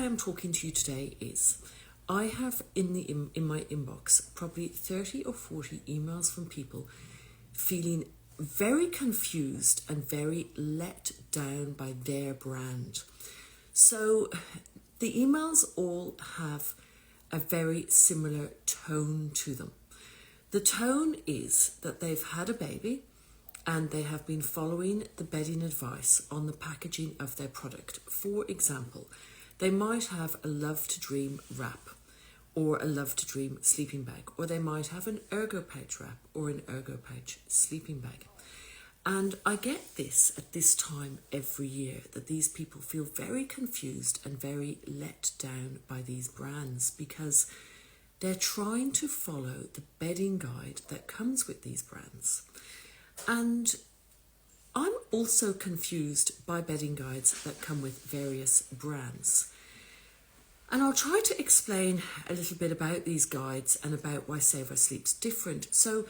I am talking to you today is I have in my inbox probably 30 or 40 emails from people feeling very confused and very let down by their brand. So the emails all have a very similar tone to them. The tone is that they've had a baby and they have been following the bedding advice on the packaging of their product. For example, they might have a Love to Dream wrap or a Love to Dream sleeping bag, or they might have an Ergo Pouch wrap or an Ergo Pouch sleeping bag. And I get this at this time every year, that these people feel very confused and very let down by these brands because they're trying to follow the bedding guide that comes with these brands. And I'm also confused by bedding guides that come with various brands. And I'll try to explain a little bit about these guides and about why Save Our Sleep's different. So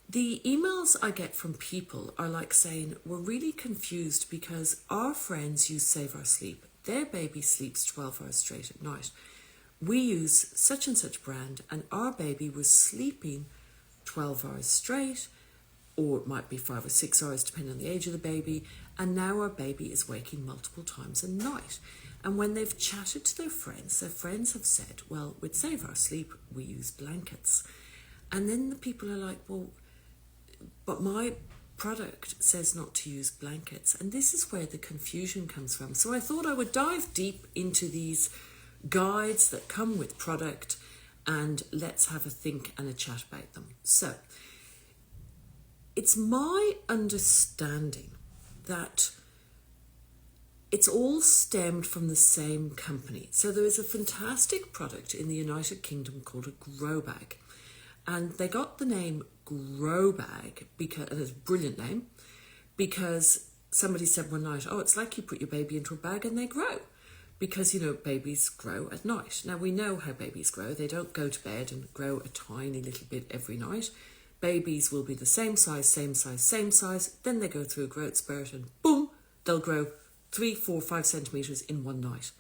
the emails I get from people are like saying, we're really confused because our friends use Save Our Sleep. Their baby sleeps 12 hours straight at night. We use such and such brand and our baby was sleeping 12 hours straight, or it might be 5 or 6 hours depending on the age of the baby, and now our baby is waking multiple times a night. And when they've chatted to their friends have said, well, with Save Our Sleep, we use blankets. And then the people are like, well, but my product says not to use blankets. And this is where the confusion comes from. So I thought I would dive deep into these guides that come with product and let's have a think and a chat about them. So it's my understanding that it's all stemmed from the same company. So there is a fantastic product in the United Kingdom called a Grow Bag. And they got the name Grow Bag, because, and it's a brilliant name, because somebody said one night, oh, it's like you put your baby into a bag and they grow. Because, you know, babies grow at night. Now, we know how babies grow. They don't go to bed and grow a tiny little bit every night. Babies will be the same size, then they go through a growth spurt and boom, they'll grow 3, 4, 5 centimetres in one night.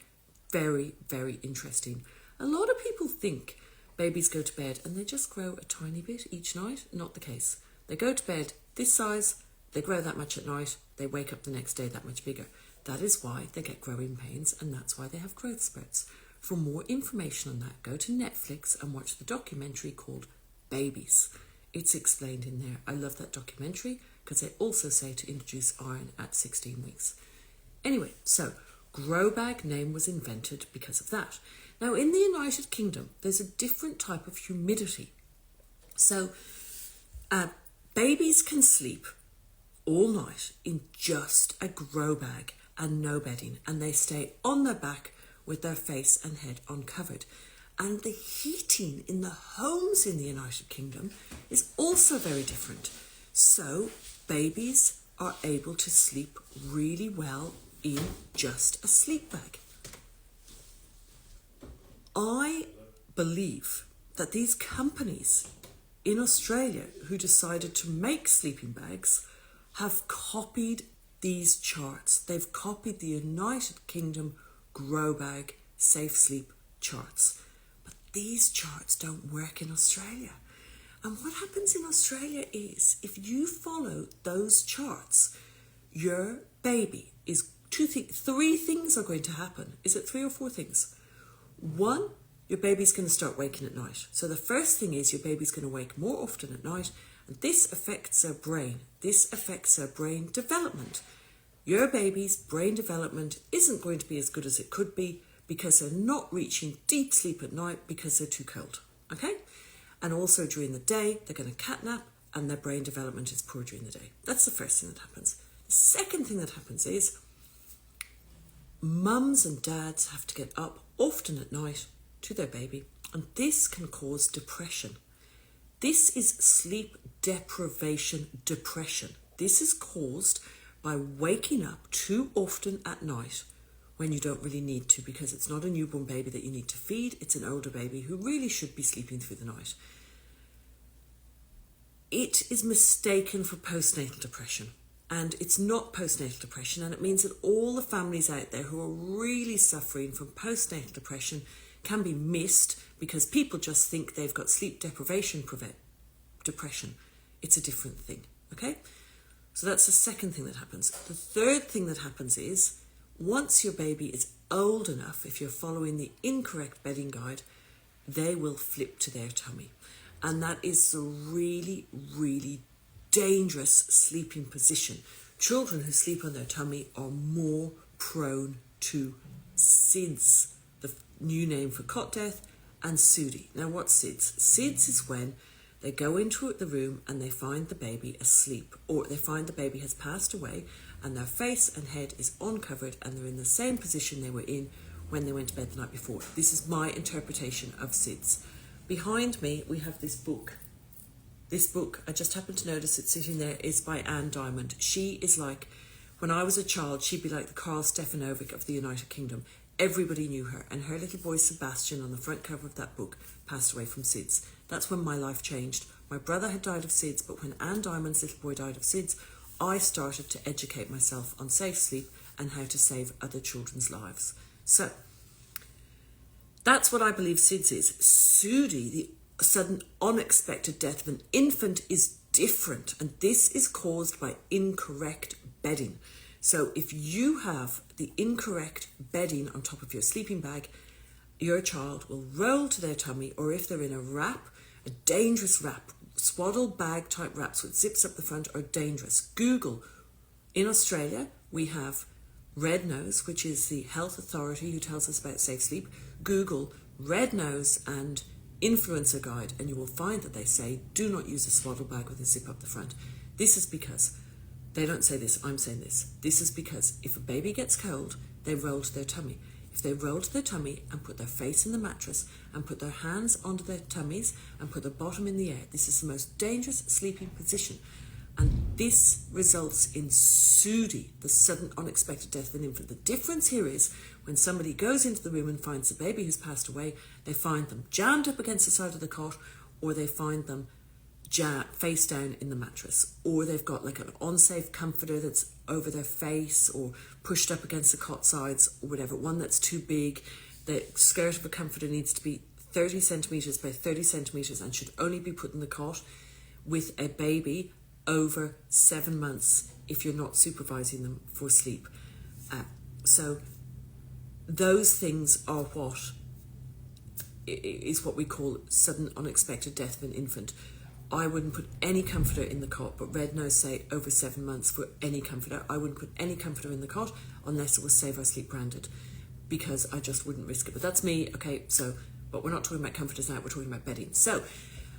Very, very interesting. A lot of people think babies go to bed and they just grow a tiny bit each night. Not the case. They go to bed this size, they grow that much at night, they wake up the next day that much bigger. That is why they get growing pains and that's why they have growth spurts. For more information on that, go to Netflix and watch the documentary called Babies. It's explained in there. I love that documentary because they also say to introduce iron at 16 weeks. Anyway, so Grow Bag name was invented because of that. Now in the United Kingdom, there's a different type of humidity. So babies can sleep all night in just a Grow Bag and no bedding, and they stay on their back with their face and head uncovered. And the heating in the homes in the United Kingdom is also very different. So babies are able to sleep really well in just a sleep bag. I believe that these companies in Australia who decided to make sleeping bags have copied these charts. They've copied the United Kingdom Grow Bag Safe Sleep charts. These charts don't work in Australia. And what happens in Australia is if you follow those charts, your baby is three things are going to happen. Is it 3 or 4 things? 1, your baby's going to start waking at night. So the first thing is your baby's going to wake more often at night, and this affects their brain. This affects their brain development. Your baby's brain development isn't going to be as good as it could be because they're not reaching deep sleep at night because they're too cold, okay? And also during the day, they're going to catnap and their brain development is poor during the day. That's the first thing that happens. The second thing that happens is mums and dads have to get up often at night to their baby, and this can cause depression. This is sleep deprivation depression. This is caused by waking up too often at night when you don't really need to, because it's not a newborn baby that you need to feed, it's an older baby who really should be sleeping through the night. It is mistaken for postnatal depression. And it's not postnatal depression, and it means that all the families out there who are really suffering from postnatal depression can be missed because people just think they've got sleep deprivation depression. It's a different thing, okay? So that's the second thing that happens. The third thing that happens is once your baby is old enough, if you're following the incorrect bedding guide, they will flip to their tummy. And that is a really, really dangerous sleeping position. Children who sleep on their tummy are more prone to SIDS, the new name for cot death, and SUDI. Now what's SIDS? SIDS is when they go into the room and they find the baby asleep, or they find the baby has passed away and their face and head is uncovered and they're in the same position they were in when they went to bed the night before. This is my interpretation of SIDS. Behind me we have this book. This book, I just happened to notice it sitting there, is by Anne Diamond. She is like, when I was a child, she'd be like the Karl Stefanovic of the United Kingdom. Everybody knew her, and her little boy Sebastian on the front cover of that book passed away from SIDS. That's when my life changed. My brother had died of SIDS, but when Anne Diamond's little boy died of SIDS, I started to educate myself on safe sleep and how to save other children's lives. So, that's what I believe SIDS is. SUDI, the sudden unexpected death of an infant, is different, and this is caused by incorrect bedding. So if you have the incorrect bedding on top of your sleeping bag, your child will roll to their tummy, or if they're in a wrap, a dangerous wrap, swaddle bag type wraps with zips up the front are dangerous. Google. In Australia, we have Red Nose, which is the health authority who tells us about safe sleep. Google Red Nose and influencer guide, and you will find that they say do not use a swaddle bag with a zip up the front. This is because they don't say this, I'm saying this. This is because if a baby gets cold, they roll to their tummy. If they roll to their tummy and put their face in the mattress and put their hands onto their tummies and put their bottom in the air, this is the most dangerous sleeping position. And this results in SUDI, the sudden unexpected death of an infant. The difference here is when somebody goes into the room and finds the baby who's passed away, they find them jammed up against the side of the cot, or they find them face down in the mattress, or they've got like an unsafe comforter that's over their face or pushed up against the cot sides or whatever, one that's too big. The skirt of a comforter needs to be 30 centimetres by 30 centimetres and should only be put in the cot with a baby over 7 months if you're not supervising them for sleep. So those things are what is what we call sudden unexpected death of an infant. I wouldn't put any comforter in the cot, but Red Nose say over 7 months for any comforter. I wouldn't put any comforter in the cot unless it was Save Our Sleep branded, because I just wouldn't risk it. But that's me, okay, so, but we're not talking about comforters now, we're talking about bedding. So,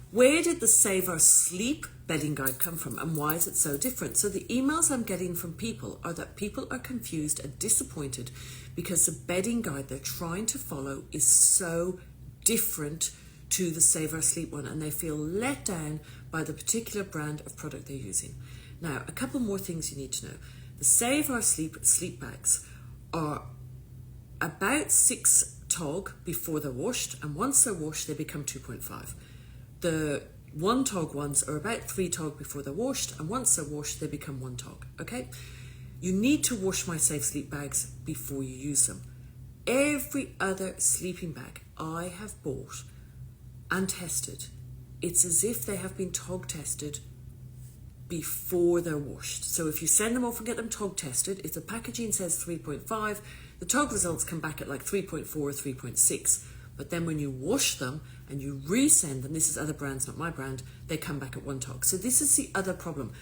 where did the Save Our Sleep bedding guide come from, and why is it so different? So the emails I'm getting from people are that people are confused and disappointed because the bedding guide they're trying to follow is so different to the Save Our Sleep one, and they feel let down by the particular brand of product they're using. Now, a couple more things you need to know. The Save Our Sleep sleep bags are about 6 tog before they're washed, and once they're washed, they become 2.5. The 1 tog ones are about 3 tog before they're washed, and once they're washed, they become 1 tog, okay? You need to wash my Safe Sleep bags before you use them. Every other sleeping bag I have bought and tested, it's as if they have been tog tested before they're washed. So if you send them off and get them tog tested, if the packaging says 3.5, the tog results come back at like 3.4 or 3.6. But then when you wash them and you resend them, this is other brands, not my brand, they come back at 1 tog. So this is the other problem.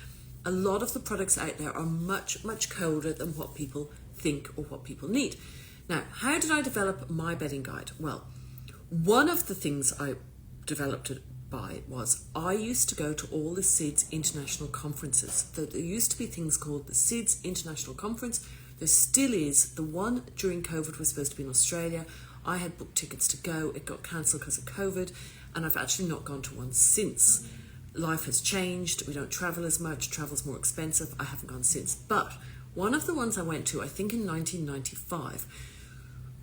A lot of the products out there are much, much colder than what people think or what people need. Now, how did I develop my bedding guide? Well, one of the things I developed it by was I used to go to all the SIDS international conferences. There used to be things called the SIDS International Conference. There still is. The one during COVID was supposed to be in Australia. I had booked tickets to go. It got cancelled because of COVID, and I've actually not gone to one since. Life has changed. We don't travel as much. Travel's more expensive. I haven't gone since. But one of the ones I went to, I think in 1995,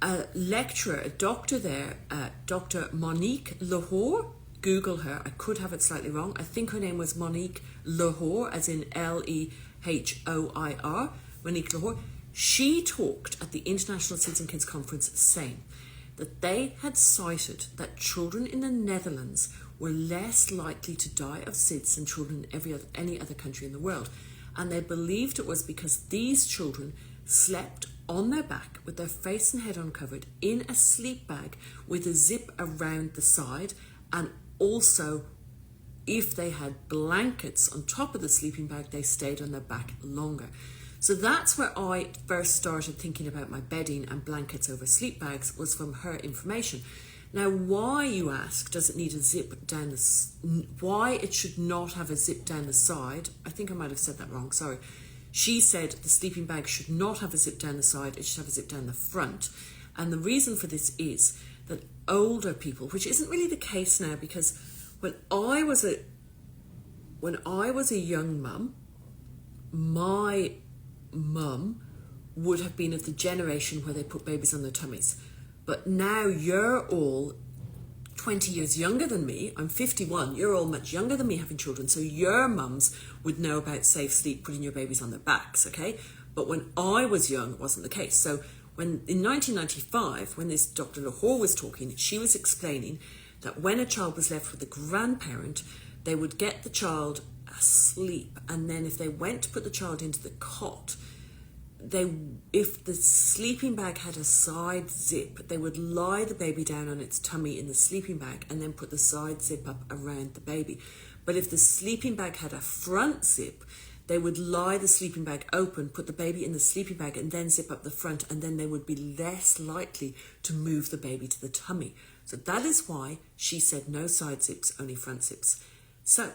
a lecturer, a doctor there, Dr. Monique Lahore, Google her, I could have it slightly wrong. I think her name was Monique Lahore, as in Lehore, Hoir, Monique Lahore, she talked at the International SIDS and Kids Conference saying that they had cited that children in the Netherlands were less likely to die of SIDS than children in any other country in the world. And they believed it was because these children slept on their back with their face and head uncovered in a sleep bag with a zip around the side, and also if they had blankets on top of the sleeping bag, they stayed on their back longer. So that's where I first started thinking about my bedding and blankets over sleep bags, was from her information. Now, why, you ask, does it need a zip down why it should not have a zip down the side? I think I might have said that wrong, sorry. She said the sleeping bag should not have a zip down the side, it should have a zip down the front. And the reason for this is that older people, which isn't really the case now, because when I was a young mum, my mum would have been of the generation where they put babies on their tummies. But now you're all 20 years younger than me. I'm 51. You're all much younger than me having children. So your mums would know about safe sleep, putting your babies on their backs, okay? But when I was young, it wasn't the case. So in 1995, when this Dr. Lahore was talking, she was explaining that when a child was left with a grandparent, they would get the child asleep, and then if they went to put the child into the cot, if the sleeping bag had a side zip, they would lie the baby down on its tummy in the sleeping bag and then put the side zip up around the baby. But if the sleeping bag had a front zip, they would lie the sleeping bag open, put the baby in the sleeping bag and then zip up the front, and then they would be less likely to move the baby to the tummy. So that is why she said no side zips, only front zips. So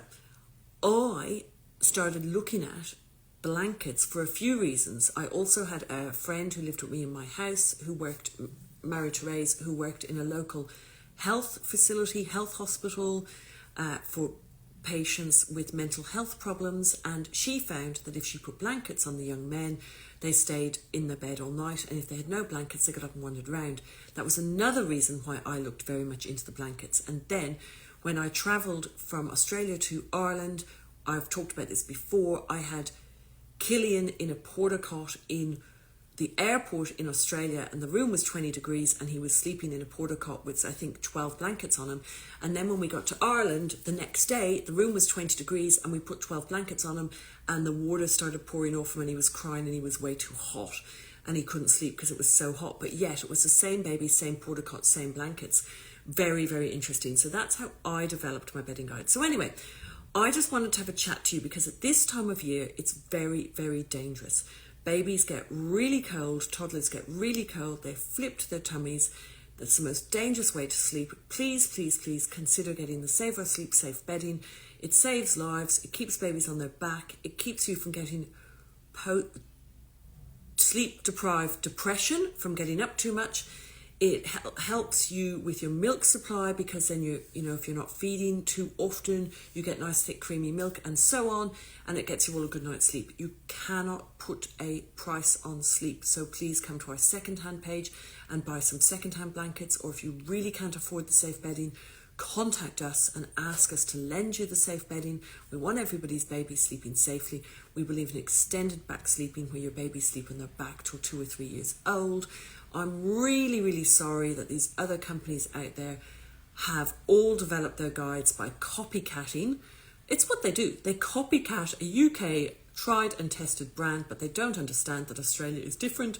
I started looking at blankets for a few reasons. I also had a friend who lived with me in my house who worked, Marie Therese, who worked in a local health facility, health hospital for patients with mental health problems, and she found that if she put blankets on the young men, they stayed in their bed all night, and if they had no blankets, they got up and wandered around. That was another reason why I looked very much into the blankets. And then when I travelled from Australia to Ireland, I've talked about this before, I had Killian in a porta cot in the airport in Australia, and the room was 20 degrees and he was sleeping in a porta cot with, I think, 12 blankets on him. And then when we got to Ireland the next day, the room was 20 degrees and we put 12 blankets on him, and the water started pouring off him and he was crying and he was way too hot and he couldn't sleep because it was so hot. But yet it was the same baby, same porta cot, same blankets. Very, very interesting. So that's how I developed my bedding guide. So anyway, I just wanted to have a chat to you because at this time of year, it's very, very dangerous. Babies get really cold, toddlers get really cold, they flip to their tummies. That's the most dangerous way to sleep. Please, please, please consider getting the Save Our Sleep Safe bedding. It saves lives, it keeps babies on their back, it keeps you from getting sleep-deprived depression, from getting up too much. It helps you with your milk supply, because then if you're not feeding too often, you get nice thick creamy milk and so on, and it gets you all a good night's sleep. You cannot put a price on sleep, so please come to our second-hand page and buy some second-hand blankets, or if you really can't afford the safe bedding, contact us and ask us to lend you the safe bedding. We want everybody's baby sleeping safely. We believe in extended back sleeping, where your babies sleep on their back till 2 or 3 years old. I'm really, really sorry that these other companies out there have all developed their guides by copycatting. It's what they do. They copycat a UK tried and tested brand, but they don't understand that Australia is different